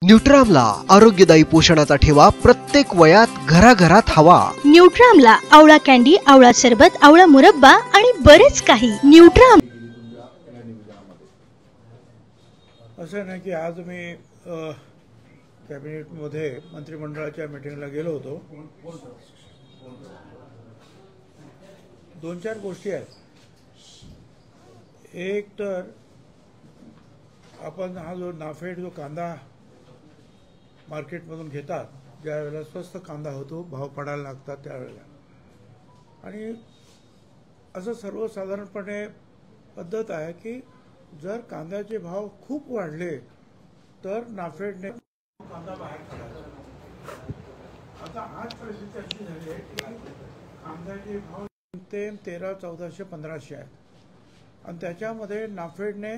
न्यूट्रामला आरोग्यदायी पोषणाचा ठेवा प्रत्येक वयात घराघरात हवा। न्यूट्रामला आवळा कॅन्डी, आवळा सरबत, आवळा मुरब्बा आणि बरेच काही। न्यूट्राम असं नाही की आज मी कॅबिनेटमध्ये मंत्रिमंडळाच्या मीटिंगला गेलो होतो। दोन चार गोष्टी आहेत। एक तर आपण हा जो नाफेड जो कांदा मार्केटमधून घेतात, ज्या वेळेला स्वस्त कांदा होतो, भाव पडायला लागतात त्यावेळेला, आणि असं सर्वसाधारणपणे पद्धत आहे की जर कांद्याचे भाव खूप वाढले तर नाफेडने कांदा बाहेर काढायचा। आता आज परिस्थिती अशी झाली आहे की कांद्याचे भाव ते 1300, 1400, 1500 आहेत आणि त्याच्यामध्ये नाफेडने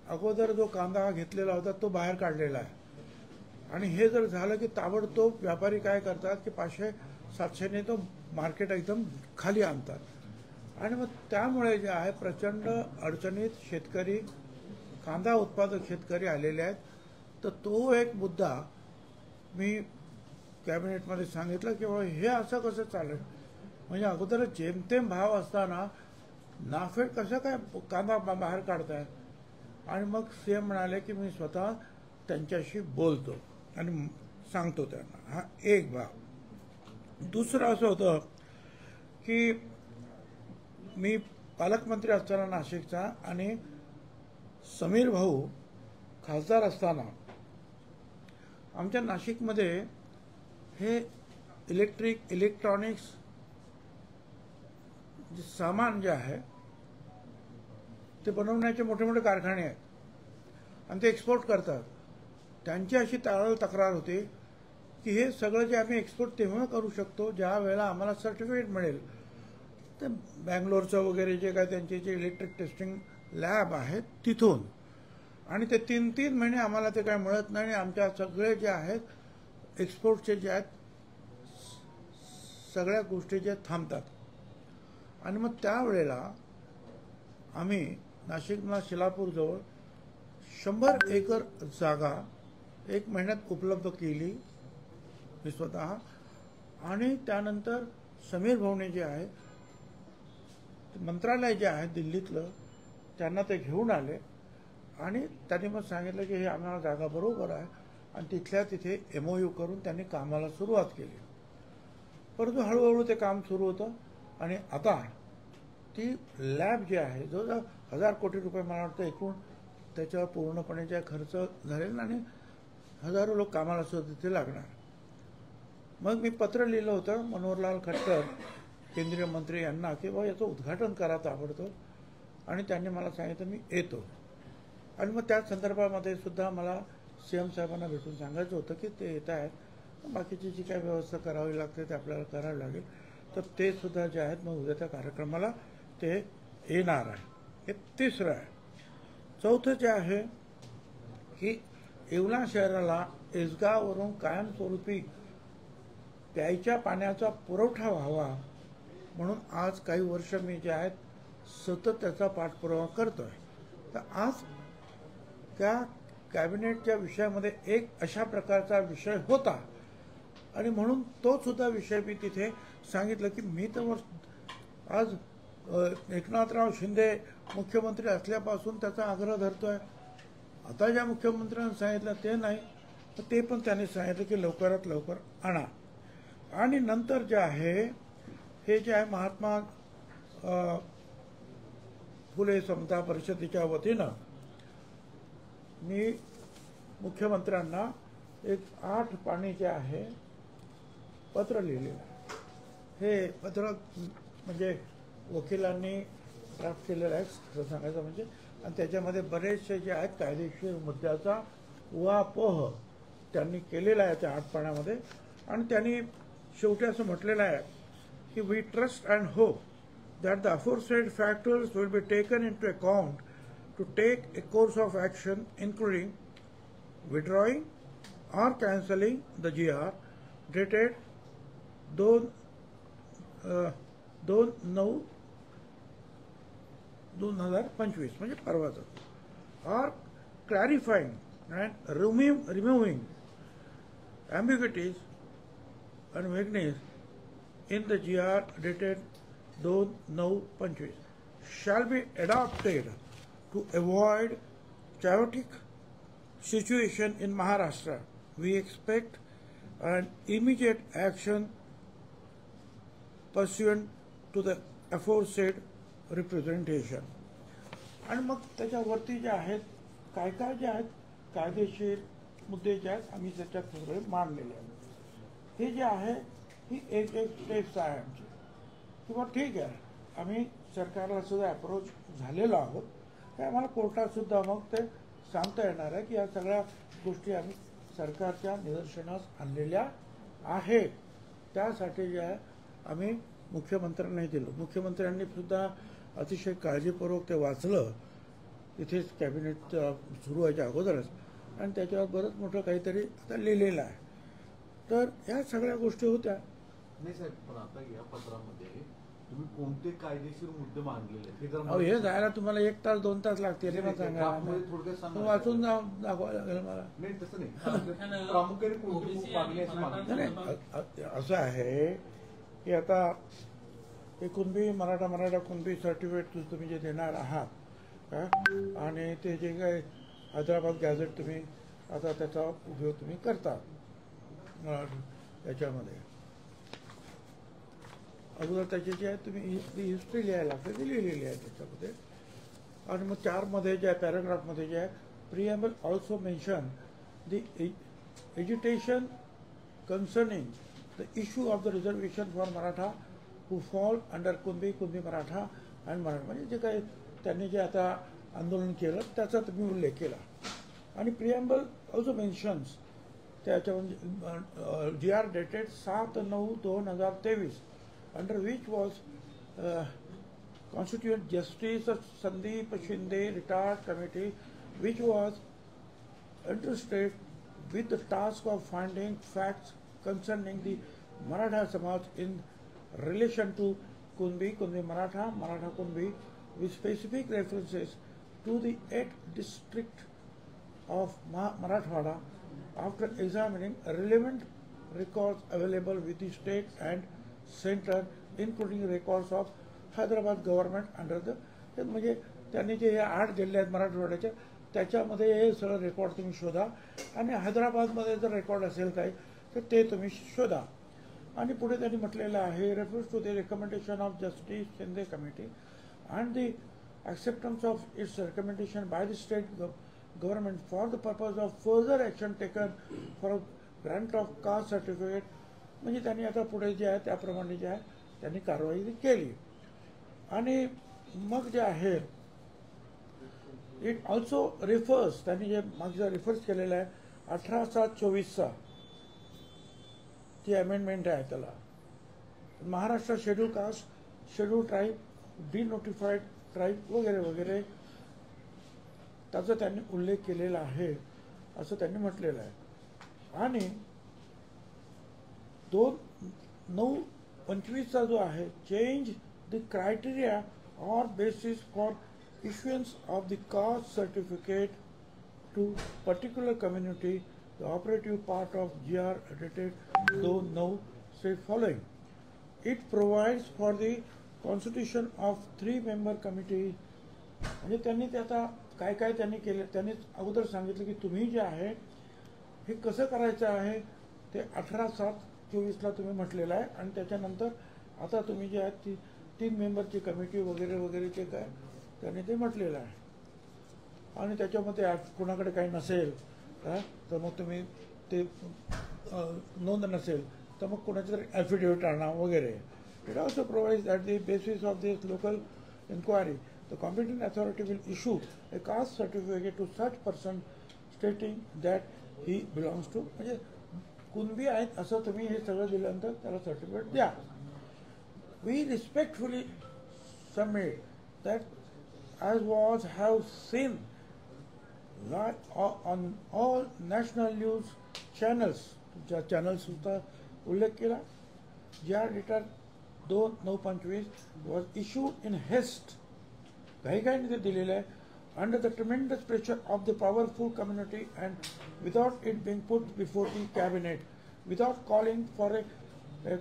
अगोदर जो कांदा घेतलेला होता तो बाहेर काढलेला आहे। आणि हे जर झालं की ताबडतोब व्यापारी काय करतात की 500, 700ने तो मार्केट एकदम खाली आणतात आणि मग त्यामुळे जे आहे प्रचंड अडचणीत शेतकरी, कांदा उत्पादक शेतकरी आलेले आहेत। तर तो एक मुद्दा मी कॅबिनेटमध्ये सांगितलं की हे असं कसं चालेल, म्हणजे अगोदर जेमतेम भाव असताना नाफेड कसं काय कांदा बाहेर काढताय। आणि मग सीएम म्हणाले की मी स्वतः त्यांच्याशी बोलतो आणि सांगतो त्यांना। हा एक भाग। दुसरं असं होतं की मी पालकमंत्री असताना नाशिकचा आणि समीर भाऊ खासदार असताना आमच्या नाशिकमध्ये हे इलेक्ट्रॉनिक्स जे सामान जे आहे ते बनवण्याचे मोठे मोठे कारखाने आहेत आणि ते एक्सपोर्ट करतात। त्यांची अशी तक्रार होती की हे सगळं जे आम्ही एक्सपोर्ट तेव्हा करू शकतो ज्या वेळेला आम्हाला सर्टिफिकेट मिळेल। तर बँगलोरचं वगैरे जे काय त्यांचे जे इलेक्ट्रिक टेस्टिंग लॅब आहेत तिथून, आणि ते 3-3 महिने आम्हाला ते काय मिळत नाही। आमच्या सगळे जे आहेत एक्सपोर्टचे जे आहेत सगळ्या गोष्टी जे थांबतात। आणि मग त्यावेळेला आम्ही नाशिकला शिलापूरजवळ 100 एकर जागा 1 महिन्यात उपलब्ध केली मी स्वतः। आणि त्यानंतर समीर भाऊने जे आहे मंत्रालय जे आहे दिल्लीतलं त्यांना ते घेऊन आले आणि त्यांनी मग सांगितलं की हे आम्हाला जागा बरोबर आहे आणि तिथल्या तिथे MOU करून त्यांनी कामाला सुरुवात केली। परंतु हळूहळू ते काम सुरू होतं आणि आता ती लॅब जी आहे जो 1000 कोटी रुपये मला वाटतं एकूण त्याच्यावर पूर्णपणे जे खर्च झालेला आणि हजारो लोक कामाला सुद्धा तिथे लागणार। मग मी पत्र लिहिलं होतं मनोहरलाल खट्टर केंद्रीय मंत्री यांना की बाबा याचं उद्घाटन करा ताबडतोब, आणि त्यांनी मला सांगितलं मी येतो। आणि मग त्या संदर्भामध्ये सुद्धा मला सीएम साहेबांना भेटून सांगायचं होतं की ते येत आहेत, बाकीची जी काही व्यवस्था करावी लागते ते आपल्याला करावी लागेल। तर ते सुद्धा जे आहेत मग उद्या त्या कार्यक्रमाला ते येणार आहे। हे तिसरं आहे। चौथं जे आहे की येवला शहराला एसगाववरून कायमस्वरूपी प्यायच्या पाण्याचा पुरवठा व्हावा म्हणून आज काही वर्ष मी जे आहेत सतत त्याचा पाठपुरावा करतोय। तर आज त्या कॅबिनेटच्या विषयामध्ये एक अशा प्रकारचा विषय होता आणि म्हणून तो सुद्धा विषय मी तिथे सांगितलं की मी तर आज एकनाथराव शिंदे मुख्यमंत्री असल्यापासून त्याचा आग्रह धरतोय। आता ज्या मुख्यमंत्र्यांनी सांगितलं ते नाही, तर ते पण त्यांनी सांगितलं की लवकरात लवकर आणा। आणि नंतर जे आहे हे जे आहे महात्मा फुले समता परिषदेच्या वतीनं मी मुख्यमंत्र्यांना एक 8 पानी जे आहे पत्र लिहिलेलं आहे। हे पत्र म्हणजे वकिलांनी ड्राफ्ट केलेलं आहे खरं सांगायचं म्हणजे, आणि त्याच्यामध्ये बरेचसे जे आहेत कायदेशीर मुद्द्याचा उहापोह त्यांनी केलेला आहे त्या 8 पानामध्ये। आणि त्यांनी शेवटी असं म्हटलेलं आहे की we trust and hope that the aforesaid factors will be taken into account to take a course of action including withdrawing or cancelling the GR dated 2/9/2025 म्हणजे परवाचं, or clarifying and removing ambiguities and vagueness in the GR dated 2/9/25 shall be adopted to avoid chaotic situation in Maharashtra. We expect an immediate action pursuant to the aforesaid representation. आणि मग त्याच्यावरती जे आहेत काय काय जे आहेत कायदेशीर मुद्दे जे आहेत आम्ही त्याच्यात सगळे मांडलेले आहेत. हे जे आहे ही एक स्टेप्स आहे आमची किंवा ठीक आहे आम्ही सरकारला सुद्धा अप्रोच झालेलो आहोत. ते आम्हाला कोर्टात सुद्धा मग ते सांगता येणार आहे की या सगळ्या गोष्टी आम्ही सरकारच्या निदर्शनास आणलेल्या आहेत. त्यासाठी जे आहे आम्ही मुख्यमंत्र्यांनाही दिलं. मुख्यमंत्र्यांनी सुद्धा अतिशय काळजीपूर्वक ते वाचलं तिथेच कॅबिनेट सुरू व्हायच्या अगोदरच आणि त्याच्यावर बरंच मोठं काहीतरी आता लिहिलेलं आहे. तर ह्या सगळ्या गोष्टी होत्या. नाही साहेब, पण आता या पत्रामध्ये तुम्ही कोणते कायदेशीर मुद्दे मांडलेले हे जायला तुम्हाला 1 तास 2 तास लागतील हे सांगा. वाचून दाखवायला लागेल मला. नाही तसं नाही, प्रामुख्याने कोणती मागणी अशी मागणी असं आहे की आता हे कुणबी मराठा कुणबी सर्टिफिकेट तुम्ही जे देणार आहात आणि ते जे काही हैदराबाद गॅझेट तुम्ही आता त्याचा उपयोग तुम्ही करता याच्यामध्ये अगोदर त्याची जी आहे तुम्ही हिस्ट्री लिहायला लागते ती लिहिलेली आहे त्याच्यामध्ये. आणि मग 4 मध्ये जे आहे पॅराग्राफमध्ये जे आहे preamble also mention the agitation concerning the issue of the reservation for Maratha who fall under Kunbi Maratha and Maratha. म्हणजे जे काही त्यांनी जे आता आंदोलन केलं त्याचा तुम्ही उल्लेख केला. आणि प्रिएम्बल ऑल्सो मेन्शन्स त्याच्यामध्ये GR dated 7/9/2023 under which was Constituent Justice Sandeep Shinde retired committee which was entrusted with the task of finding facts concerning the Maratha Samaj in relation to Kunbi Maratha Kunbi with specific references to the 8th district of Marathwada after examining relevant records available with the state and center including records of Hyderabad government under the म्हणजे त्यांनी जे 8 जिल्हे आहेत मराठवाड्याचे त्याच्यामध्ये हे सगळं record तुम्ही शोधा आणि हैदराबादमध्ये जर रेकॉर्ड असेल काही तर ते तुम्ही शोधा. आणि पुढे त्यांनी म्हटलेलं आहे refers to the recommendation of justice Shinde committee and the acceptance of its recommendation by the state government for the purpose of further action taken for grant of caste certificate. म्हणजे त्यांनी आता पुढे जे आहे त्याप्रमाणे जे आहे त्यांनी कारवाई केली. आणि मग जे आहे इट ऑल्सो रेफर्स त्यांनी जे मागचा रेफर्स केलेला आहे 18/7/24 ती अमेंडमेंट आहे त्याला Maharashtra schedule caste schedule tribe denotified tribe वगैरे वगैरे त्याचा त्यांनी उल्लेख केलेला आहे असं त्यांनी म्हटलेलं आहे. आणि 2/9/25 जो आहे चेंज द क्रायटेरिया और basis for issuance of the caste certificate to particular community. The operative part of GR dated 2/9 says following. It provides for the constitution of 3-member committee. म्हणजे त्यांनी त्याचा काय काय त्यांनी केलं त्यांनी अगोदर सांगितलं की तुम्ही जे आहे हे कसं करायचं आहे ते 18/7/24 तुम्ही म्हटलेलं आहे. आणि त्याच्यानंतर आता तुम्ही जे आहे ती 3 मेंबरची कमिटी वगैरे वगैरेचे काय त्यांनी ते म्हटलेलं आहे. आणि त्याच्यामध्ये कोणाकडे काही नसेल तर मग तुम्ही ते नोंद नसेल तर मग कोणाचं तरी ॲफिडेव्हिट आणा वगैरे. It also provides that the basis of this local inquiry the competent authority will issue a caste certificate to such person stating that he belongs to म्हणजे कुणबी आहेत असं तुम्ही हे सगळं दिल्यानंतर त्याला सर्टिफिकेट द्या. We respectfully submit that as was have seen on all national news channels ज्या चॅनल्स सुद्धा उल्लेख केला GR dated 2/9/25 was issued in haste घाईघाईने ते दिलेलं आहे under the tremendous pressure of the powerful community and without it being put before the cabinet, without calling for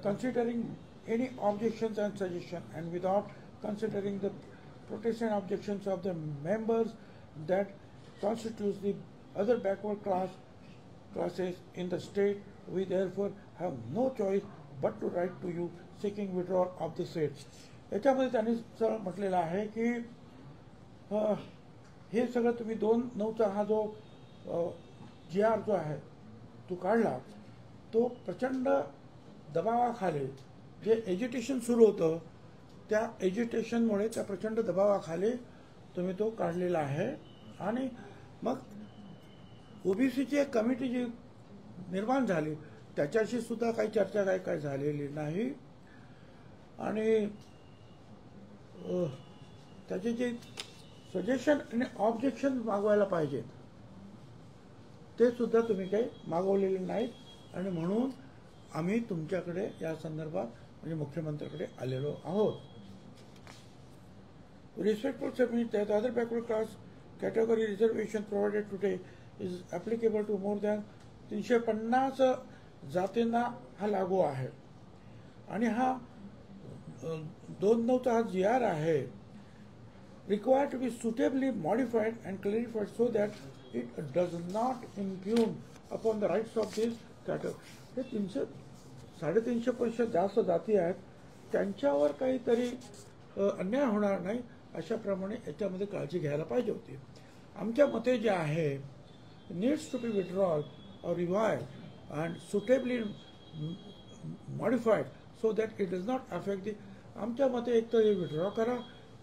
considering any objections and suggestions, and without considering the protection objections of the members that constitutes the other backward classes in the state, we therefore have no choice but to write to you seeking withdrawal of the said. याच्यामध्ये त्यांनी सरळ म्हटलेलं आहे की हे सगळं तुम्ही 2/9चा हा जो GR जो आहे तो काढला, तो प्रचंड दबावाखाली जे एज्युटेशन सुरू होतं त्या एज्युटेशनमुळे त्या प्रचंड दबावाखाली तुम्ही तो काढलेला आहे. आणि मग ओबीसीची एक कमिटी जी निर्माण झाली त्याच्याशी सुद्धा काही चर्चा काय झालेली नाही. आणि त्याचे जे सजेशन आणि ऑब्जेक्शन मागवायला पाहिजेत ते सुद्धा तुम्ही काही मागवलेले नाहीत. आणि म्हणून आम्ही तुमच्याकडे या संदर्भात म्हणजे मुख्यमंत्र्याकडे आलेलो आहोत. Respectful submit that the other backward class category reservation provided today is applicable to more than 350 जातींना हा लागू आहे. आणि हा 2/9चा हा GR आहे required to be suitably modified and clarified so that it does not impugn upon the rights of this category. हे 350 पेक्षा जास्त जाती आहेत त्यांच्यावर काहीतरी अन्याय होणार नाही अशाप्रमाणे याच्यामध्ये काळजी घ्यायला पाहिजे होती. आमच्या मते जे आहे नीड्स टू बी विथड्रॉल और revive and suitably modified so that it does not affect the. आमच्या मते एक तर हे विथड्रॉ करा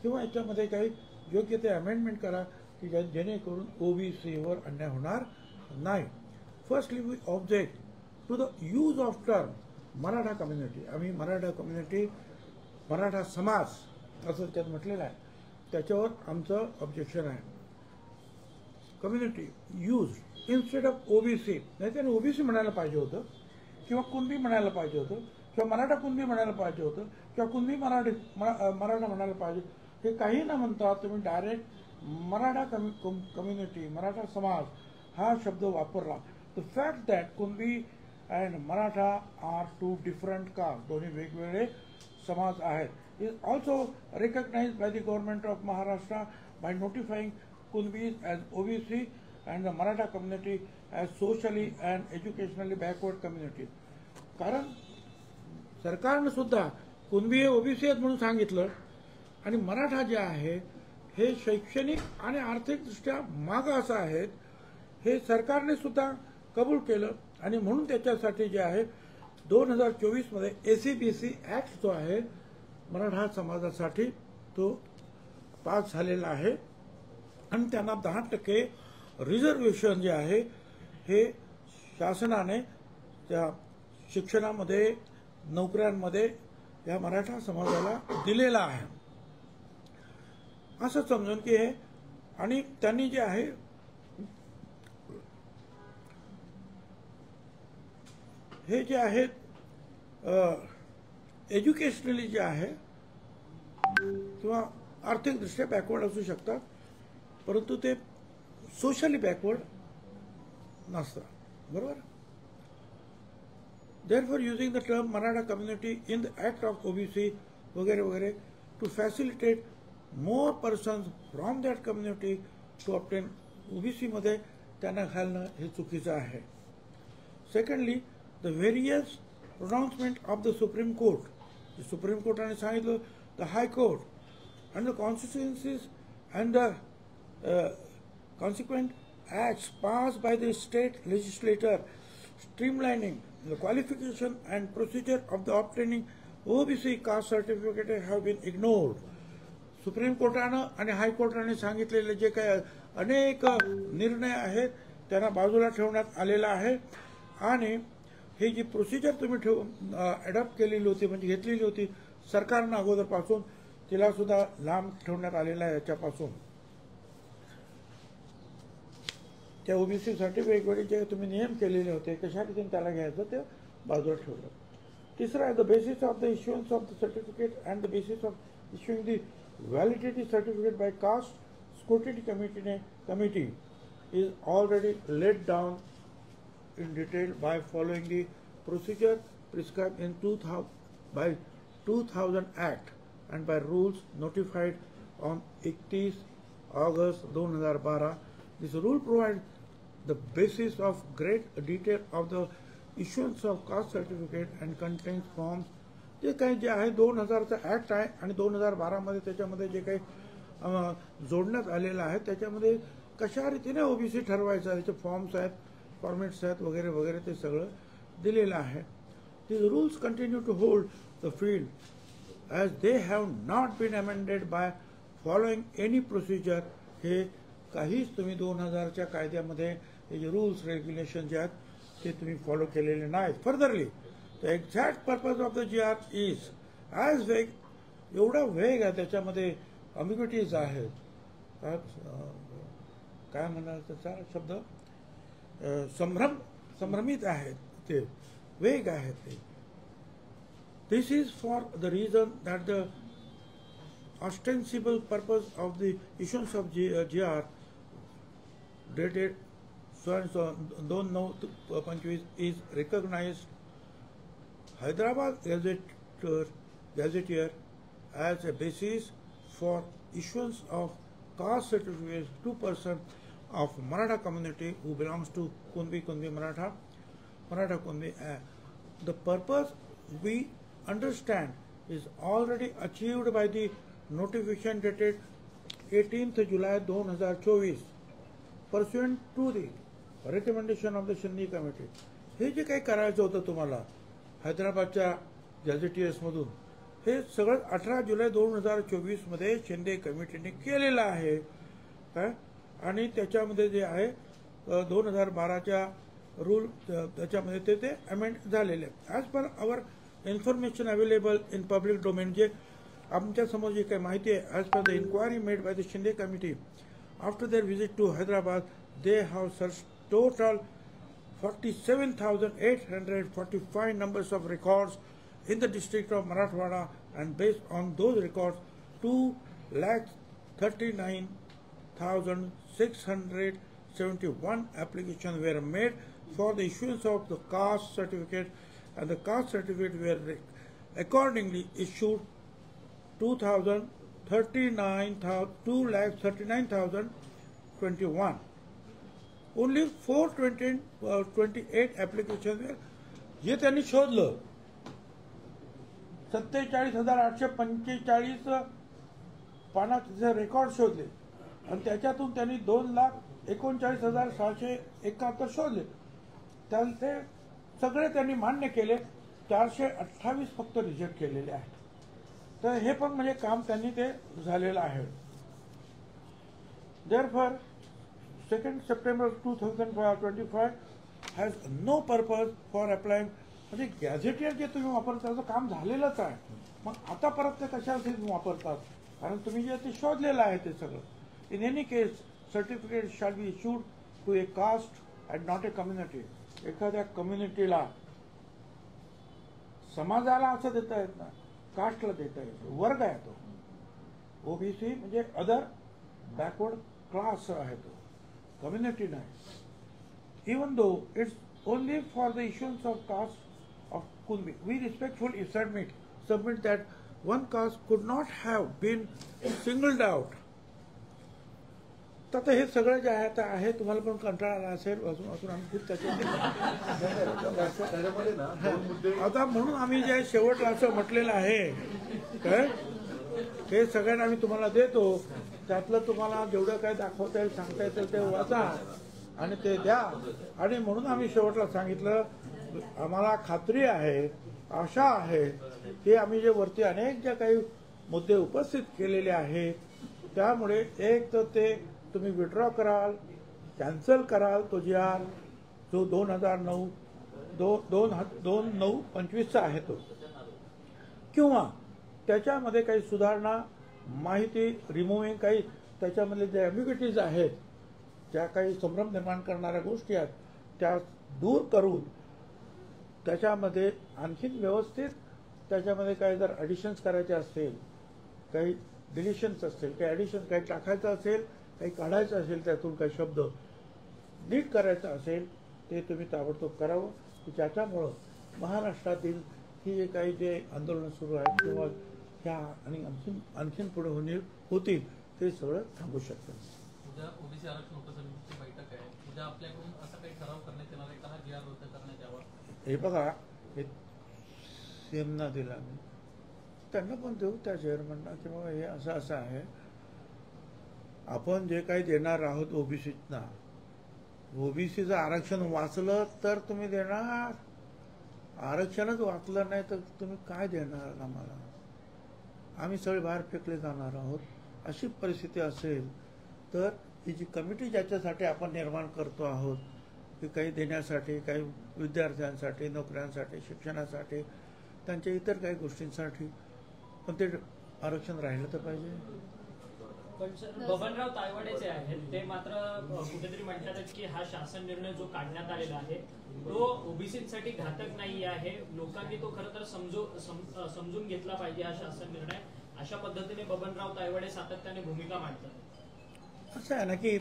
किंवा याच्यामध्ये काही योग्य ते अमेंडमेंट करा की जेणेकरून ओबीसीवर अन्याय होणार नाही. Firstly we object to the use of term Maratha community. आम्ही मराठा कम्युनिटी मराठा समाज असं त्यात म्हटलेलं आहे त्याच्यावर आमचं ऑब्जेक्शन आहे. Community use instead of OBC, नाही त्याने ओबीसी म्हणायला पाहिजे होतं किंवा कुणबी म्हणायला पाहिजे होतं किंवा मराठा कुणबी म्हणायला पाहिजे होतं किंवा कुणबी मराठा म्हणायला पाहिजे. हे काही न म्हणता तुम्ही डायरेक्ट मराठा कम्युनिटी मराठा समाज हा शब्द वापरला. The fact that Kunbi and Maratha are two different caste, दोन्ही वेगवेगळे समाज आहेत, is also recognized by the government of Maharashtra by notifying Kunbis as OBC and the Maratha community as socially and educationally backward communities. कारण सरकारने सुद्धा कुणबी हे OBC आहेत म्हणून सांगितलं आणि मराठा जे आहे हे शैक्षणिक आणि आर्थिकदृष्ट्या मागास आहेत हे सरकारने सुद्धा कबूल केलं. आणि म्हणून त्याच्यासाठी जे आहे 2024 मध्ये ACBC ऍक्ट जो आहे मराठा समाजासाठी तो पास झालेला आहे आणि त्यांना 10% रिझर्वेशन जे आहे हे शासनाने त्या शिक्षणामध्ये नोकऱ्यांमध्ये या मराठा समाजाला दिलेला आहे असं समजून की हे. आणि त्यांनी जे आहे हे जे आहेत एज्युकेशनली जे आहे किंवा आर्थिकदृष्ट्या बॅकवर्ड असू शकतात परंतु ते सोशली बॅकवर्ड नसतात. बरोबर. Therefore, using the term Maratha community in the Act of OBC वगैरे वगैरे to facilitate more persons from that community to obtain OBC मध्ये त्यांना घालणं हे चुकीचं आहे. Secondly, the various pronouncement of the Supreme Court. The Supreme Court ने सांगितलं the High Court and the constituencies and the consequent acts passed by the state legislature streamlining the qualification and procedure of the obtaining OBC caste certificate have been ignored. Supreme कोर्टानं आणि हायकोर्टाने सांगितलेले जे काही अनेक निर्णय आहेत त्यांना बाजूला ठेवण्यात आलेला आहे आणि ही जी प्रोसिजर तुम्ही अडॉप्ट केलेली होती म्हणजे घेतलेली होती सरकारनं अगोदरपासून तिला सुद्धा लांब ठेवण्यात आलेला आहे. याच्यापासून त्या ओबीसी साठी वेगवेगळे जे तुम्ही नियम केलेले होते कशासाठी त्याला घ्यायचं ते बाजूला ठेवलं. तिसरं आहे the basis of the issuance of the certificate and the basis of issuing the validity certificate by caste scrutiny committee is already laid down in detail by following the procedure prescribed in 2000 Act and by rules notified on 31 August 2012. This rule provides the basis of great detail of the issuance of caste certificate and contains forms. जे काही जे आहे 2000चा act आहे आणि 2012 मध्ये त्याच्यामध्ये जे काही जोडण्यात आलेलं आहे त्याच्यामध्ये कशा रीतीने ओबीसी ठरवायचं त्याचे फॉर्म्स आहेत, फॉर्मेट्स आहेत वगैरे वगैरे ते सगळं दिलेलं आहे. These rules continue to hold the field as they have not been amended by following any procedure. हे काहीच तुम्ही 2000च्या कायद्यामध्ये हे जे रूल्स रेग्युलेशन जे आहेत ते तुम्ही फॉलो केलेले नाहीत. Furtherly the exact purpose of the GR is as वेग, एवढा वेग आहे त्याच्यामध्ये, अम्बिग्युटीज आहेत, काय म्हणाल त्याचा शब्द, संभ्रमित आहेत ते, वेग आहेत ते. This is for the reason that the ostensible purpose of the issuance of GR dated so and so 2/9/25 is recognized Hyderabad Gazetteer as a basis for issuance of caste certificates to persons of Maratha community who belongs to Kunbi Maratha Kunbi. The purpose we understand is already achieved by the notification dated 18th July 2024 pursuant to the recommendation of the Shinde committee. हे जे काही करायचं होतं तुम्हाला हैदराबादच्या गॅझेटियर्स मधून, हे सगळं 18 जुलै 2024 मध्ये शिंदे कमिटीने केलेलं आहे काय, आणि त्याच्यामध्ये जे आहे 2012च्या रूल त्याच्यामध्ये ते अमेंड झालेले. As per hour information available in public domain, जे आमच्या समोर जी काही माहिती आहे, as per the inquiry made by the Shinde committee after their visit to Hyderabad, they have searched total 47,845 numbers of records in the district of Marathwada, and based on those records 2,39,671 applications were made for the issuance of the caste certificate, and the caste certificate were accordingly issued 2,39,021. Only 428 applications were, जे त्यांनी शोधलं 47,845 पानाचे record शोधले आणि त्याच्यातून त्यांनी 2,39,671 शोधले. त्याचे सगळे त्यांनी मान्य केले, 428 फक्त रिजेक्ट केलेले आहेत. तर हे पण म्हणजे काम त्यांनी ते झालेलं आहे. Therefore 2nd September 2025 has no purpose for applying. म्हणजे गॅझेटियर जे तुम्ही वापरता त्याचं काम झालेलंच आहे, मग आता परत ते कशासाठी तुम्ही वापरतात, कारण तुम्ही जे ते शोधलेलं आहे ते सगळं. In any case certificate shall be issued to a caste and not a community. एखाद्या कम्युनिटीला, समाजाला असं देता येत नाही, कास्टला देता येतं, वर्ग आहे तो. ओबीसी म्हणजे अदर बॅकवर्ड क्लास आहे तो, कम्युनिटी नाही. Even though it's only for the issuance of caste of Kunbi, we respectfully submit that one caste could not have been singled out. तर हे सगळं जे आहे तुम्हाला पण कंटाळा आला असेल, असून आम्ही खूप त्याच्यामध्ये आता म्हणून आम्ही जे शेवटला असं म्हटलेलं आहे काय, हे सगळ्यांना आम्ही तुम्हाला देतो, त्यातलं तुम्हाला जेवढं काय दाखवता येईल सांगता येईल ते वाचा आणि ते द्या. आणि म्हणून आम्ही शेवटला सांगितलं, आम्हाला खात्री आहे, आशा आहे की आम्ही जे वरती अनेक ज्या काही मुद्दे उपस्थित केलेले आहेत त्यामुळे एक तर ते तुम्ही विड्रॉ कराल, कॅन्सल कराल तो GR जो 2009-25 आहे तो, किंवा त्याच्यामध्ये काही सुधारणा, माहिती रिमूव्हिंग, काही त्याच्यामध्ये जे ॲम्बिग्युटीज आहेत, ज्या काही संभ्रम निर्माण करणाऱ्या गोष्टी आहेत त्या दूर करून त्याच्यामध्ये आणखीन व्यवस्थित त्याच्यामध्ये काही जर ॲडिशन्स करायचे असतील, काही डिलिशन्स असतील, काही ॲडिशन्स काही टाकायचं असेल काही काढायचं असेल त्यातून काही शब्द नीट करायचं असेल ते तुम्ही ताबडतोब करावं की ज्याच्यामुळं महाराष्ट्रातील ही जे काही जे आंदोलनं सुरू आहेत किंवा ह्या आणि आणखीन पुढे होतील ते सगळं थांबू शकतं. उद्या ओबीसी आरक्षण उपसमितीची बैठक आहे. उद्या आपल्याकडून असा काही ठराव करण्यात येणार आहे का हा GR रद्द करण्यात यावा? हे बघा, हे सीएमना दिला मी, त्यांना पण देऊ त्या चेअरमनना की बाबा हे असं आहे, आपण जे काही देणार आहोत ओबीसीना, ओबीसीचं आरक्षण वाचलं तर तुम्ही देणार, आरक्षणच वाचलं नाही तर तुम्ही काय देणार आम्हाला? आम्ही सगळे बाहेर फेकले जाणार आहोत. अशी परिस्थिती असेल तर ही जी कमिटी ज्याच्यासाठी आपण निर्माण करतो आहोत की काही देण्यासाठी, काही विद्यार्थ्यांसाठी, नोकऱ्यांसाठी, शिक्षणासाठी, त्यांच्या इतर काही गोष्टींसाठी, पण ते आरक्षण राहिलं तर पाहिजे. पण सर, बबनराव तायवाडे जे आहेत ते मात्र कुठेतरी म्हणतात की हा शासन निर्णय जो काढण्यात आलेला आहे तो ओबीसीसाठी घातक नाही आहे, लोकांनी तो खरं तर समजून घेतला पाहिजे हा शासन निर्णय, अशा पद्धतीने बबनराव तायवाडे सातत्याने भूमिका मांडतात. असं आहे ना की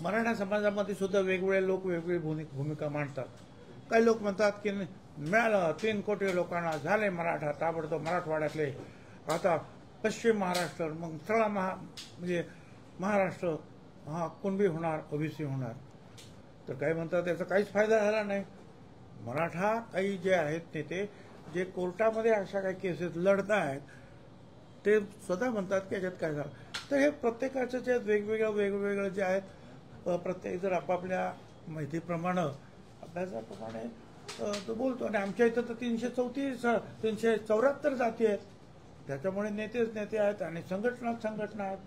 मराठा समाजामध्ये सुद्धा वेगवेगळे लोक वेगवेगळी भूमिका मांडतात. काही लोक म्हणतात की मिळालं 3 कोटी लोकांना झाले मराठा, ताबडतोब मराठवाड्यातले आता पश्चिम महाराष्ट्र, मग सगळा म्हणजे महाराष्ट्र हा कुणबी होणार, ओबीसी होणार. तर काही म्हणतात त्याचा काहीच फायदा झाला नाही. मराठा काही जे आहेत नेते जे कोर्टामध्ये अशा काही केसेस लढत आहेत ते स्वतः म्हणतात की याच्यात काय झालं. तर हे प्रत्येकाचं जे वेगवेगळं जे आहेत, प्रत्येक जर आपापल्या माहितीप्रमाणे अभ्यासाप्रमाणे तो बोलतो. आणि आमच्या इथं तर 374 जाती आहेत, त्याच्यामुळे नेतेच नेते आहेत आणि संघटना आहेत.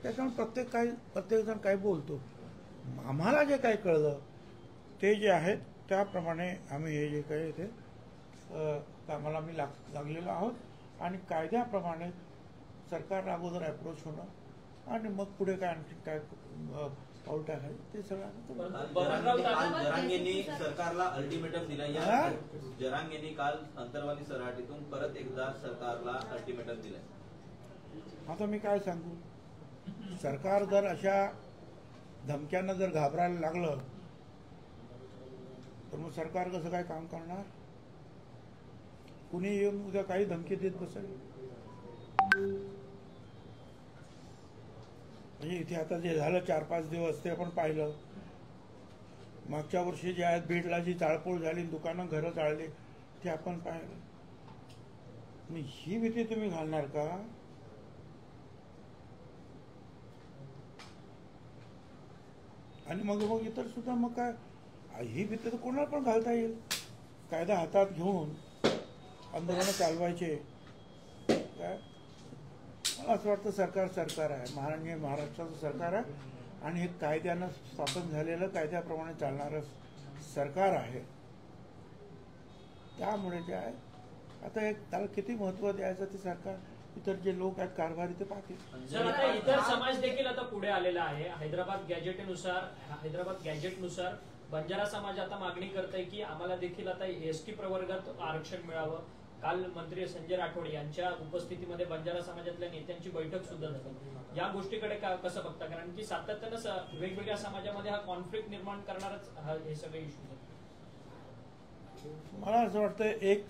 त्याच्यामुळे प्रत्येकजण काही बोलतो. आम्हाला जे काही कळलं ते जे आहेत त्याप्रमाणे आम्ही हे जे काही ते कामाला आम्ही लागलेलो आहोत आणि कायद्याप्रमाणे सरकार अगोदर अप्रोच होणं आणि मग पुढे काय आणखी काय पाऊल टाकायचं ते सगळं. जरांग यांनी सरकारला अल्टिमेटम दिला. या जरांग यांनी काल अंतरवाली सराटीतून परत एकदा सरकारला अल्टिमेटम दिलाय. आता मी काय सांगू, सरकार जर अशा धमक्यांना जर घाबरायला लागलं तर मग सरकार कसं काय काम करणार? कुणी येऊन उद्या काही धमकी देत बसेल? म्हणजे इथे आता जे झालं 4-5 दिवस ते आपण पाहिलं. मागच्या वर्षी जे आहेत बीडला जी जाळपोळ झाली, दुकानं घरं जाळली ते आपण पाहिलं. मग ही भीती तुम्ही घालणार का? आणि मग इतर सुद्धा मग काय ही भीती तर कोणाला पण घालता येईल. कायदा हातात घेऊन आंदोलनं चालवायचे काय? मला असं वाटतं सरकार आहे, महाराष्ट्राचं सरकार आहे आणि हे कायद्यानं स्थापन झालेलं कायद्याप्रमाणे चालणारं सरकार आहे. त्यामुळे जे आहे आता त्याला किती महत्व द्यायचं ते सरकार, इतर जे लोक आहेत कारभारी ते पाहतील. सर, आता इतर समाज देखील आता पुढे आलेला आहे. हैदराबाद गॅजेटनुसार बंजारा समाज आता मागणी करतोय की आम्हाला देखील आता एसटी प्रवर्गात आरक्षण मिळावं. काल मंत्री संजय राठोड यांच्या उपस्थितीमध्ये बंजारा समाजातल्या नेत्यांची बैठक सुद्धा झाली. या गोष्टीकडे कसं बघता? कारण की सातत्यानं वेगवेगळ्या समाजामध्ये हा कॉन्फ्लिक्ट निर्माण करणारच हे सगळे इश्यू. मला असं वाटतं एक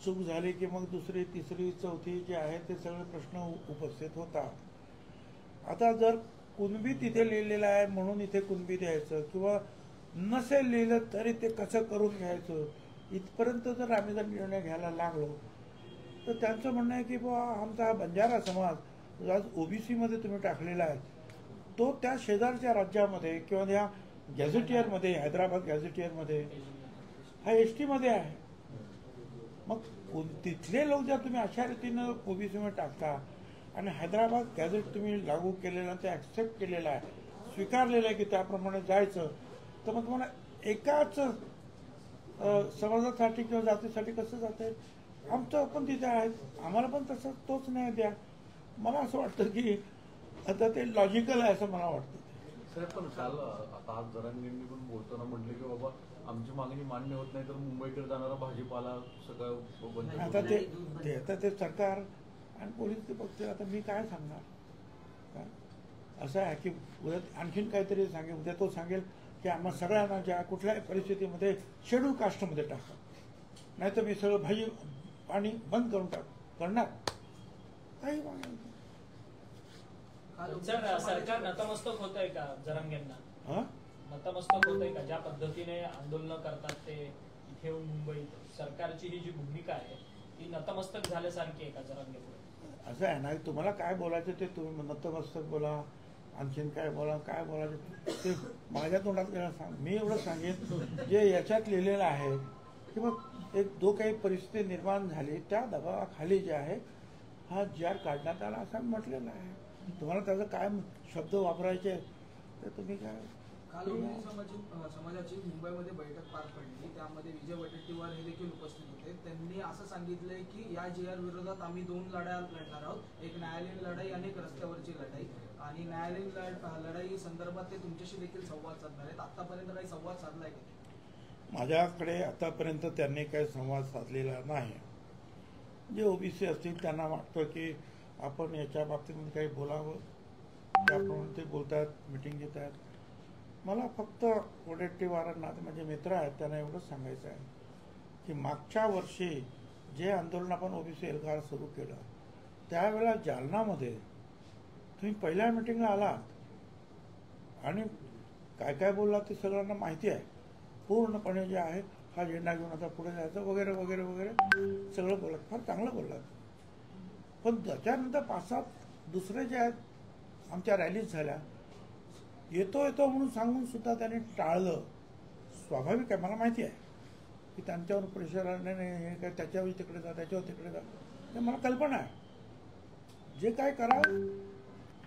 चूक झाली की मग दुसरी, तिसरी, चौथी जे आहे ते सगळे प्रश्न उपस्थित होतात. आता जर कुणबी तिथे लिहिलेलं आहे म्हणून इथे कुणबी द्यायचं किंवा नसेल लिहिलं तरी ते कसं करून घ्यायचं, इथपर्यंत जर आम्ही निर्णय घ्यायला लागलो तर त्यांचं म्हणणं आहे की बुवा आमचा हा बंजारा समाज आज ओबीसीमध्ये तुम्ही टाकलेला आहे, तो त्या शेजारच्या राज्यामध्ये किंवा त्या गॅझेटियरमध्ये, हैदराबाद गॅझेटियरमध्ये हा एसटीमध्ये आहे. मग तिथले लोक जर तुम्ही अशा रीतीनं ओबीसीमध्ये टाकता आणि हैदराबाद गॅझेट तुम्ही लागू केलेलं, ते ॲक्सेप्ट केलेलं आहे, स्वीकारलेलं आहे की त्याप्रमाणे जायचं, तर मग तुम्हाला एकाच समाजासाठी किंवा जातीसाठी कसं जाते? आमचं पण तिथे आहे, आम्हाला पण तसं तोच न्याय द्या. मला असं वाटतं की आता ते लॉजिकल आहे असं मला वाटतं. साहेब, पण काल आता आज जरांगेंनी पण बोलताना म्हटले की बाबा आमची मागणी मान्य होत नाही तर मुंबईकडे जाणारा भाजीपाला सगळं आता ते सरकार आणि पोलीस ते बघतील. आता मी काय सांगणार? असं आहे की उद्या आणखीन काहीतरी सांगेल, उद्या तो सांगेल की आम्हा सगळ्यांना ज्या कुठल्याही परिस्थितीमध्ये शेड्यूल कास्टमध्ये टाका, नाही तर मी सगळं भाजी पाणी बंद करून करणार काही मागणी. सर, सरकार नतमस्तक होत आहे का जरांगेंना? हां, नतमस्तक होत आहे का? ज्या पद्धतीने आंदोलन करतात ते इथे मुंबईत, सरकारची ही जी भूमिका आहे ती नतमस्तक झाल्यासारखी आहे का जरांगेपुढे? असं आहे ना, तुम्हाला काय बोलायचं ते तुम्ही नतमस्तक बोला, आणखीन काय बोलायचं ते माझ्या तोंडात काय सांग. मी एवढं सांगेन जे याच्यात लिहिलेलं आहे की मग एक जो काही परिस्थिती निर्माण झाली त्या दबावाखाली जे आहे हा GR काढण्यात आला असं म्हटलेलं आहे. तुम्हाला त्याचं काय शब्द वापरायचे तर तुम्ही काय. काल ओबीसी समाजाची मुंबईमध्ये बैठक पार पडली, त्यामध्ये विजय वडेट्टीवार हे देखील उपस्थित होते. त्यांनी असं सांगितलंय की या GR विरोधात आम्ही 2 लढ्या लढणार आहोत, एक न्यायालयीन लढाई आणि एक रस्त्यावरची लढाई. आणि न्यायालयीन लढाई संदर्भात ते तुमच्याशी देखील संवाद साधणार आहेत. आतापर्यंत काही संवाद साधलाय का? माझ्याकडे आतापर्यंत त्यांनी काही संवाद साधलेला नाही. जे ओबीसी असतील त्यांना वाटतं की आपण याच्या बाबतीमध्ये काही बोलावं, त्याप्रमाणे ते बोलतात, मिटिंग घेत आहेत. मला फक्त वडेट्टीवारांना, माझे मित्र आहेत, त्यांना एवढंच सांगायचं आहे की मागच्या वर्षी जे आंदोलन आपण ओबीसी एल्गार सुरू केलं त्यावेळेला जालनामध्ये तुम्ही पहिल्या मिटिंगला आलात आणि काय काय बोललात ते सगळ्यांना माहिती आहे. पूर्णपणे जे आहे हा झेंडा घेऊन आता पुढे जायचं वगैरे वगैरे वगैरे सगळं बोलत, फार चांगलं बोललात. पण त्याच्यानंतर 5-7 दुसरे जे आहेत आमच्या रॅलीज झाल्या, येतो म्हणून सांगून सुद्धा त्यांनी टाळलं. स्वाभाविक आहे, मला माहिती आहे की त्यांच्यावर प्रेशर आलं नाही, हे काय त्याच्यावर तिकडे जा, त्याच्यावर तिकडे जा, हे मला कल्पना आहे. जे काय करा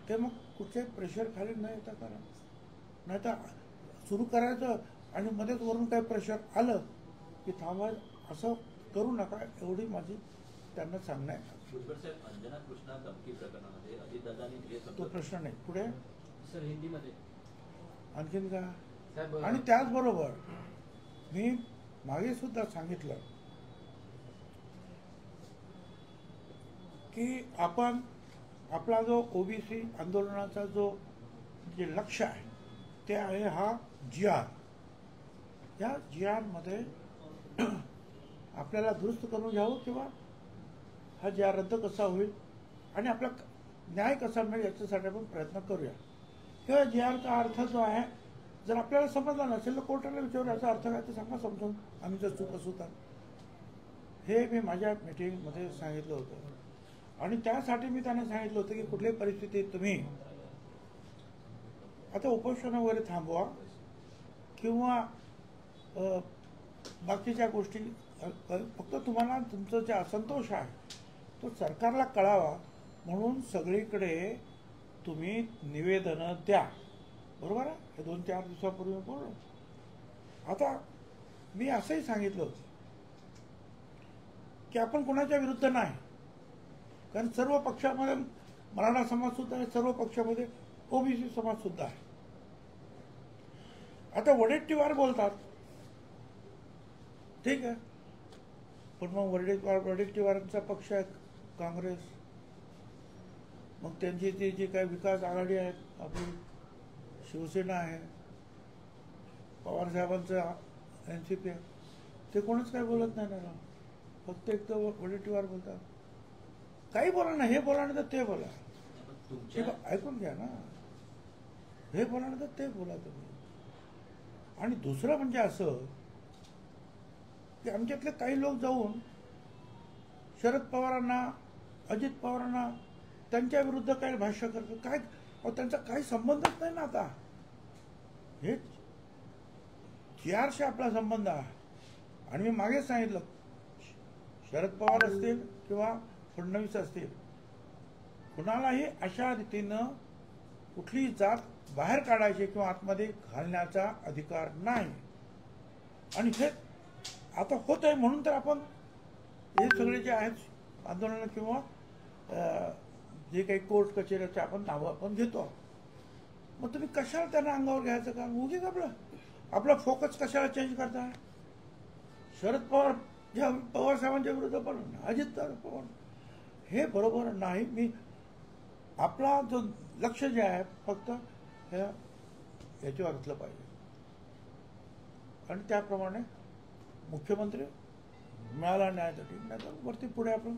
ते मग कुठच्याही प्रेशर खाली न येता करा, नाही तर सुरू करायचं आणि मध्येच वरून काही प्रेशर आलं की थांबा, असं करू नका, एवढी माझी त्यांना सांगणं आहे. अंजना कृष्णा धमकी प्रकरणामध्ये अजितदादांनी तो प्रश्न नाही. पुढे सर, हिंदीमध्ये आणखीन का? आणि त्याचबरोबर मी मागे सुद्धा सांगितलं की आपण आपला जो ओबीसी आंदोलनाचा जो जे लक्ष्य आहे ते आहे हा GR. या GR मध्ये आपल्याला दुरुस्त करून घ्यावं किंवा हा GR रद्द कसा होईल आणि आपला न्याय कसा मिळेल याच्यासाठी आपण प्रयत्न करूया. किंवा GRचा अर्थ जो आहे जर आपल्याला समजला नसेल तर कोर्टाला विचारू, याचा अर्थ काय ते सांगा समजून, आम्ही जर चूक असू तर. हे मी माझ्या मीटिंगमध्ये सांगितलं होतं आणि त्यासाठी मी त्यांना सांगितलं होतं की कुठल्याही परिस्थितीत तुम्ही आता उपोषण वगैरे थांबवा किंवा बाकीच्या गोष्टी, फक्त तुम्हाला तुमचं जे असंतोष आहे तो सरकारला कळावा म्हणून सगळीकडे तुम्ही निवेदनं द्या. बरोबर आहे? हे 2-4 दिवसापूर्वी बोललो. आता मी असंही सांगितलं होतं की आपण कोणाच्या विरुद्ध नाही, कारण सर्व पक्षामध्ये मराठा समाज सुद्धा आहे, सर्व पक्षामध्ये ओबीसी समाज सुद्धा आहे. आता वडेट्टीवार बोलतात, ठीक आहे, पण मग वडेट्टीवारांचा पक्ष आहे काँग्रेस, मग त्यांची ती जी काही विकास आघाडी आहे, आपली शिवसेना आहे, पवारसाहेबांचं NCP आहे, ते कोणच काही बोलत नाही ना, फक्त एक तर वडेट्टीवार बोलतात. काही बोला ना, हे बोला ना तर ते बोला, ऐकून घ्या ना, हे बोला ना तर ते बोला तुम्ही. आणि दुसरं म्हणजे असं की आमच्यातले काही लोक जाऊन शरद पवारांना, अजित पवारांना त्यांच्या विरुद्ध काही भाष्य करतात. काय त्यांचा काही संबंधच नाही ना. आता हे GRशी आपला संबंध आहे. आणि मी मागे सांगितलं, शरद पवार असतील किंवा फडणवीस असतील, कुणालाही अशा रीतीनं कुठली जात बाहेर काढायची किंवा आतमध्ये घालण्याचा अधिकार नाही. आणि हे आता होत आहे म्हणून तर आपण हे सगळे जे आहेत आंदोलन किंवा जे काही कोर्ट कचेऱ्याचे आपण नावं आपण घेतो. मग तुम्ही कशाला त्यांना अंगावर घ्यायचं का? उगीच आपला फोकस कशाला चेंज करताय? शरद पवार पवार साहेबांच्या विरुद्ध पण अजित पवार, हे बरोबर नाही. मी आपला जो लक्ष जे आहे फक्त याच्यावर असलं पाहिजे आणि त्याप्रमाणे मुख्यमंत्री मिळाला न्याय तर ठीक, नाही तर वरती पुढे आपण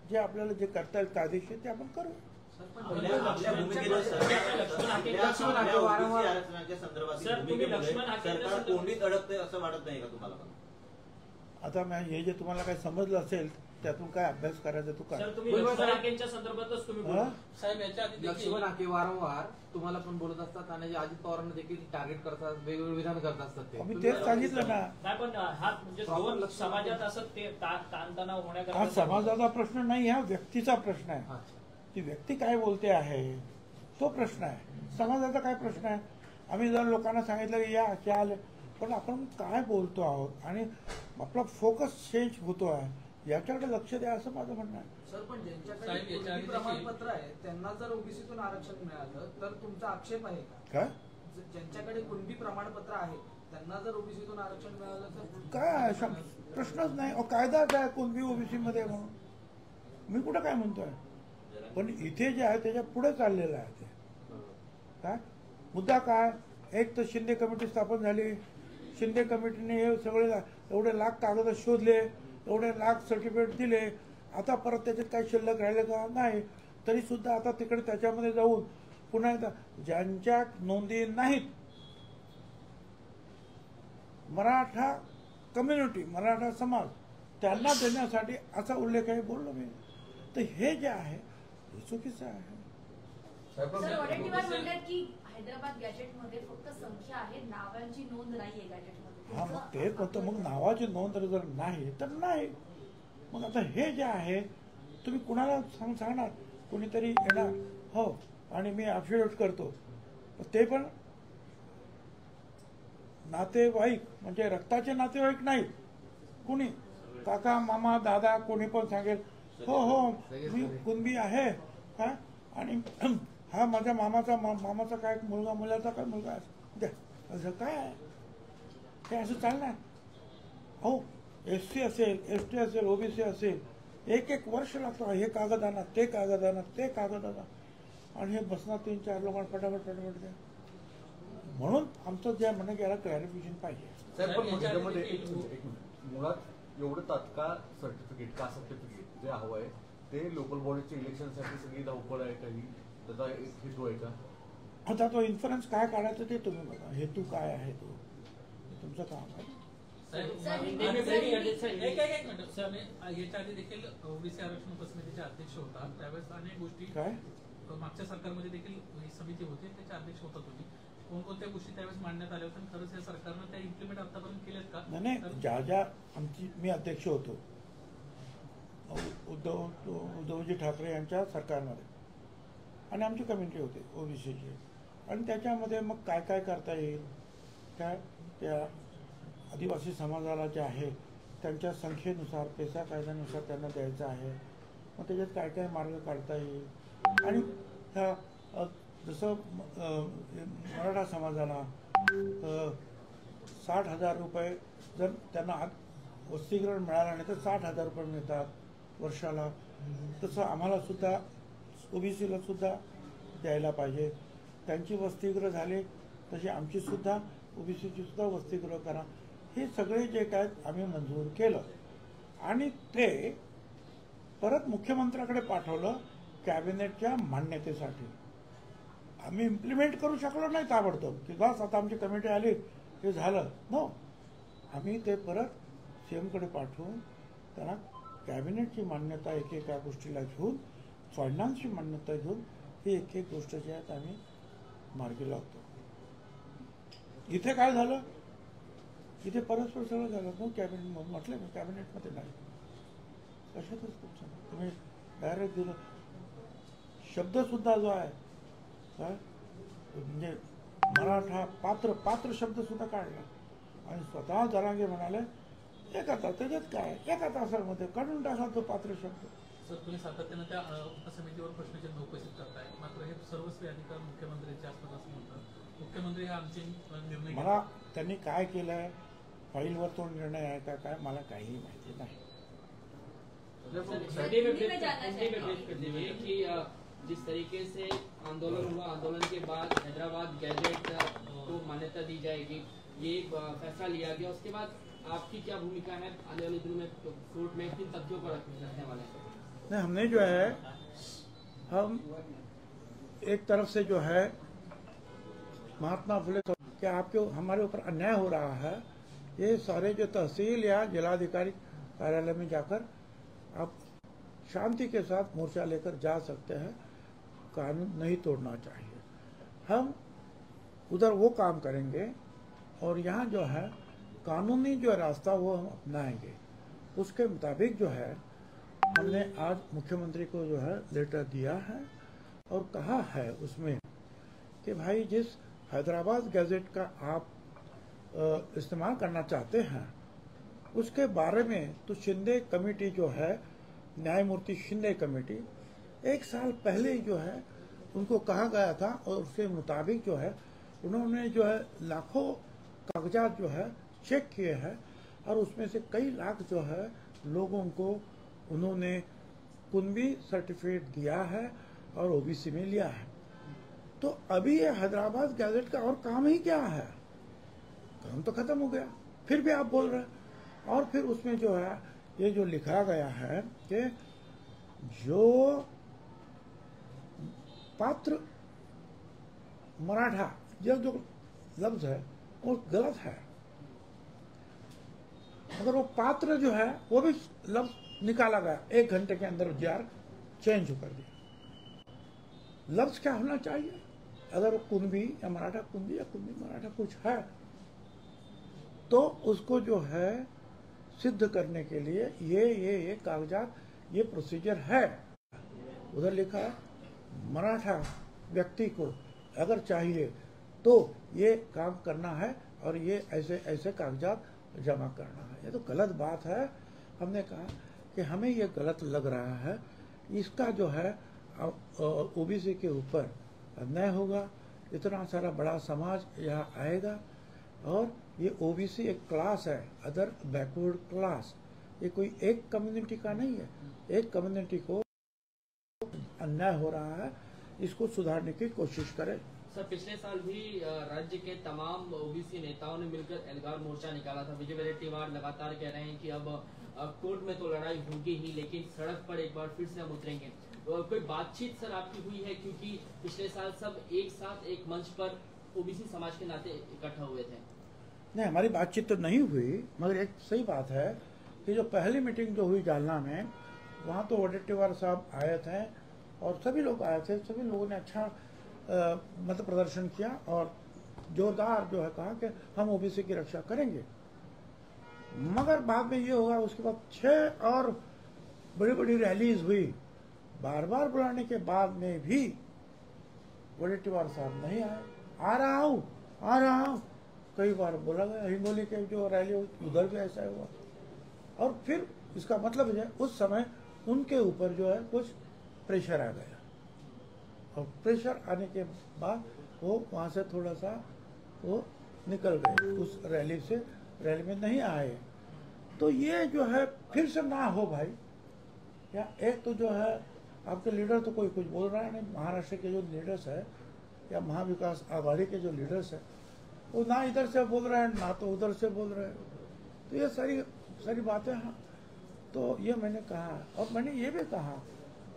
जे आपल्याला जे करता येईल कायदेशीर ते आपण करू. आपल्या भूमिकेवर आरक्षणाच्या संदर्भात सरकार कोंडीत अडकतंय असं वाटत नाही का तुम्हाला? आता हे जे तुम्हाला काही समजलं असेल त्यातून काय अभ्यास करायचा तू काय सर, तुम्ही लक्ष्मण हाकेंच्या संदर्भातच तुम्ही बोला. साहेब याच्या आधी देखील लक्ष्मण हाके वारंवार तुम्हाला पण बोलत असतात आणि अजित पवारांना देखील टार्गेट करतात, वेगवेगळे विधान करत असतात ते. मी तेच सांगितलं ना. नाही पण हा म्हणजे दोन समाजात असं ते ताणतणाव हा होण्याकरता समाजाचा प्रश्न नाही, हा व्यक्तीचा प्रश्न आहे. अच्छा. ती व्यक्ती काय बोलते आहे तो प्रश्न आहे. समाजाचा काय प्रश्न आहे? आम्ही जर लोकांना सांगितलं की या क्या आले, पण आपण काय बोलतो आहोत आणि आपला फोकस चेंज होतो आहे याच्याकडे लक्ष द्या असं माझं म्हणणं आहे. सर पण ज्यांच्याकडे साहेब, याच्या कुणबी आधी प्रमाणपत्र आहे त्यांना जर ओबीसीतून आरक्षण मिळालं तर तुमचा आक्षेप आहे का? काय ज्यांच्याकडे कुणबी प्रमाणपत्र आहे त्यांना जर ओबीसीतून आरक्षण मिळालं तर काय असा प्रश्नच नाही. कायदाच आहे कोणबी ओबीसी मध्ये म्हणून, मी कुठं काय म्हणतोय. पण इथे जे आहे त्याच्या पुढे चाललेलं आहे ते काय मुद्दा काय. एक तर शिंदे कमिटी स्थापन झाली, शिंदे कमिटीने हे सगळे एवढे लाख कागद शोधले, एवढे लाख सर्टिफिकेट दिले, आता परत त्याच्यात काही शिल्लक राहिले का नाही. तरी सुद्धा आता तिकडे त्याच्यामध्ये जाऊन पुन्हा एकदा ज्यांच्या नोंदी नाहीत, मराठा कम्युनिटी मराठा समाज त्यांना देण्यासाठी असा उल्लेख आहे बोललो मी. तर हे जे आहे हे चुकीचं आहे. सर, वडेट्टीवार म्हणतात की हैदराबाद गॅजेटमध्ये फक्त संख्या आहे, नावांची नोंद नाहीये गॅजेटमध्ये. हा मग तेच होतं. मग नावाची नोंद जर नाही तर नाही. मग आता हे जे आहे तुम्ही कुणाला सांगणार, कुणीतरी येणार हो आणि मी अफिडेव्हिट करतो, ते पण नातेवाईक म्हणजे रक्ताचे नातेवाईक नाही, कुणी काका मामा दादा कोणी पण सांगेल हो हो मी कुणबी आहे का आणि हा माझ्या मामाचा काय मुलगा मुलाचा काय मुलगा आहे, असं काय आहे हे असं चालणार. हो SC असेल ST असेल OBC असेल, एक वर्ष लागतो हे कागद आणा ते कागद आणा ते कागद आणा आणि हे बसणार 3-4 लोकांना फटाफट द्या. म्हणून आमचं जे म्हणणं याला क्लॅरिफिकेशन पाहिजे. साहेब पण त्याच्यामध्ये एक मिनिट मुळात एवढं तात्काळ सर्टिफिकेट का सर्टिफिकेट जे हवं आहे ते लोकल बॉडीच्या इलेक्शनसाठी सगळी धावपळ आहे, काही त्याचा एक हेतू आहे का? आता तो इन्फ्लुएन्स काय काढायचं ते तुम्ही बघा, हेतू काय आहे तो तुमचं काम आहे. एक मिनिट सर, याच्या आधी देखील ओबीसी आरक्षण उपसमितीचे अध्यक्ष होता, त्यावेळेस अनेक गोष्टी काय मागच्या सरकारमध्ये देखील ही समिती होती, त्याचे अध्यक्ष होता तुम्ही. कोणकोणत्या गोष्टी त्यावेळेस मांडण्यात आल्या होत्या, खरंच या सरकारनं त्या इम्प्लिमेंट आतापर्यंत केल्यात का? नाही ज्या मी अध्यक्ष होतो उद्धवजी ठाकरे यांच्या सरकारमध्ये आणि आमची कमिटी होती ओबीसीची आणि त्याच्यामध्ये मग काय काय करता येईल, काय त्या आदिवासी समाजाला जे आहे त्यांच्या संख्येनुसार पैसा कायद्यानुसार त्यांना द्यायचा आहे, मग त्याच्यात काय काय मार्ग काढता येईल. आणि ह्या जसं मराठा समाजाला 60,000 रुपये जर त्यांना वसतिगृह मिळालं नाही तर 60,000 रुपये मिळतात वर्षाला, तसं आम्हाला सुद्धा ओबीसीला सुद्धा द्यायला पाहिजे. त्यांची वसतिगृह झाले तशी आमची सुद्धा ओबीसीची सुद्धा वसतिगृह करा. हे सगळे जे काय आम्ही मंजूर केलं आणि ते परत मुख्यमंत्र्याकडे पाठवलं कॅबिनेटच्या मान्यतेसाठी. आम्ही इम्प्लिमेंट करू शकलो नाही ताबडतोब की बस आता आमची कमिटी आली हे झालं, नो. आम्ही ते परत सीएमकडे पाठवून त्यांना कॅबिनेटची मान्यता एकेका गोष्टीला घेऊन, फायनान्सची मान्यता घेऊन ही एक गोष्ट जी आहेत आम्ही मार्गी लावतो. इथे काय झालं, इथे परस्पर सगळं झालं. मग कॅबिनेट म्हटलं मी कॅबिनेटमध्ये नाही, कशातच तुमचं तुम्ही डायरेक्ट दिलं. शब्दसुद्धा जो आहे काय म्हणजे मराठा पात्र शब्दसुद्धा काढला आणि स्वतः जरांगे म्हणाले एका तास त्याच्यात काय एका तासामध्ये काढून टाका तो पात्र शब्द. सर, तुम्ही सातत्यानं त्या उपसमितीवर प्रश्नचिन्ह उपस्थित करताय, मात्र हे सर्वस्वी अधिकार मुख्यमंत्र्यांचे असतात असं म्हणतात. मुख्यमंत्री हे आमचे निर्णय मला त्यांनी काय केलंय फाईलवर तो निर्णय आहे का काय मला काहीही माहिती नाही. हिंदी में भेज कर दीजिए कि जिस तरीके से आंदोलन हुआ, आंदोलन के बाद हैदराबाद गैजेट को मान्यता दी जाएगी, ये फैसला लिया गया, उसके बाद आपकी क्या भूमिका है आने वाले दिनों में कोर्ट में, किन तथ्यों पर रखने वाले हैं? नहीं, हमने जो है, हम एक तरफ से जो है महात्मा फुले कि आपके हमारे ऊपर अन्याय हो रहा है, ये सारे जो तहसील या जिलाधिकारी कार्यालय में जाकर आप शांति के साथ मोर्चा लेकर जा सकते हैं, कानून नहीं तोड़ना चाहिए। हम उधर वो काम करेंगे और यहाँ जो है कानूनी जो रास्ता वो हम अपनाएंगे। उसके मुताबिक जो है हमने आज मुख्यमंत्री को जो है लेटर दिया है और कहा है उसमें कि भाई जिस हैदराबाद गैजेट का आप इस्तेमाल करना चाहते हैं उसके बारे में तो शिंदे कमेटी जो है, न्यायमूर्ति शिंदे कमेटी, 1 साल पहले जो है उनको कहा गया था और उसके मुताबिक जो है उन्होंने जो है लाखों कागजात जो है चेक किए हैं और उसमें से कई लाख जो है लोगों को उन्होंने कुनबी सर्टिफिकेट दिया है और ओबीसी में लिया है। तो अभी ये हैदराबाद गैजेट का और काम ही क्या है? काम तो खत्म हो गया, फिर भी आप बोल रहे हैं। और फिर उसमें जो है ये जो लिखा गया है कि जो पात्र मराठा, यह जो लफ्ज है वो गलत है। अगर वो पात्र जो है वो भी लफ्ज निकाला गया, 1 घंटे के अंदर जार चेंज कर दिया। लफ्ज क्या होना चाहिए? अगर वो कुनबी या मराठा कुनबी या कुनबी मराठा कुछ है तो उसको जो है सिद्ध करने के लिए ये कागजात, ये प्रोसीजर है। उधर लिखा है मराठा व्यक्ति को अगर चाहिए तो ये काम करना है और ये ऐसे ऐसे कागजात जमा करना है। ये तो गलत बात है। हमने कहा कि हमें ये गलत लग रहा है, इसका जो है ओबीसी के ऊपर अन्याय होगा, इतना सारा बड़ा समाज यहाँ आएगा और ये ओबीसी एक क्लास है, अदर बैकवर्ड क्लास, ये कोई एक कम्युनिटी का नहीं है। एक कम्युनिटी को अन्याय हो रहा है, इसको सुधारने की कोशिश करें। सर, पिछले साल भी राज्य के तमाम ओबीसी नेताओं ने मिलकर एल्गार मोर्चा निकाला था। विजय वडेट्टीवार लगातार कह रहे हैं कि अब कोर्ट में तो लड़ाई होगी ही, लेकिन सड़क पर एक बार फिर से हम उतरेंगे। कोई बातचीत सर आपकी हुई है? क्योंकि पिछले साल सब एक साथ एक मंच पर ओबीसी समाज के नाते इकट्ठा हुए थे। नहीं, हमारी बातचीत तो नहीं हुई, मगर एक सही बात है कि जो पहली मीटिंग जो हुई जालना में, वहाँ तो वडेट्टीवार साहब आए थे और सभी लोग आए थे। सभी लोगों ने अच्छा मतलब प्रदर्शन किया और जोरदार जो है कहा कि हम ओबीसी की रक्षा करेंगे। मगर बाद में ये होगा, उसके बाद 6 और बड़ी बड़ी रैलीज हुई। बार बार बुलाने के बाद में भी वडेट्टीवार साहब नहीं आए। आ रहा हूँ कई बार बोला गया। हिंगोली के जो रैली उधर भी ऐसा हुआ। और फिर इसका मतलब है उस समय उनके ऊपर जो है कुछ प्रेशर आ गया और प्रेशर आने के बाद वो वहाँ से थोड़ा सा वो निकल गए, उस रैली से, रैली में नहीं आए। तो ये जो है फिर से ना हो भाई। या एक तो जो है आपके लीडर तो कोई कुछ बोल रहा है नहीं, महाराष्ट्र के जो लीडर्स है या महाविकास आघाड़ी के जो लीडर्स है वो ना इधर से बोल रहे हैं ना तो उधर से बोल रहे हैं। तो ये सारी बातें हैं। तो ये मैंने कहा और मैंने ये भी कहा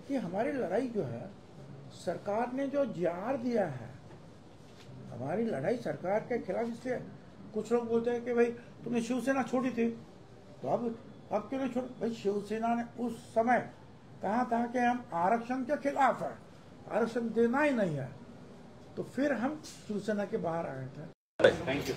कि हमारी लड़ाई जो है सरकार ने जो जार दिया है, हमारी लड़ाई सरकार के खिलाफ। इससे कुछ लोग बोलते हैं कि भाई तुमने शिवसेना छोड़ी थी तो अब क्यों नहीं छोड़ी? भाई शिवसेना ने उस समय कहा था कि हम आरक्षण के खिलाफ है, आरक्षण देना ही नहीं है, तो फिर हम शिवसेना के बाहर आए थे। Thank you.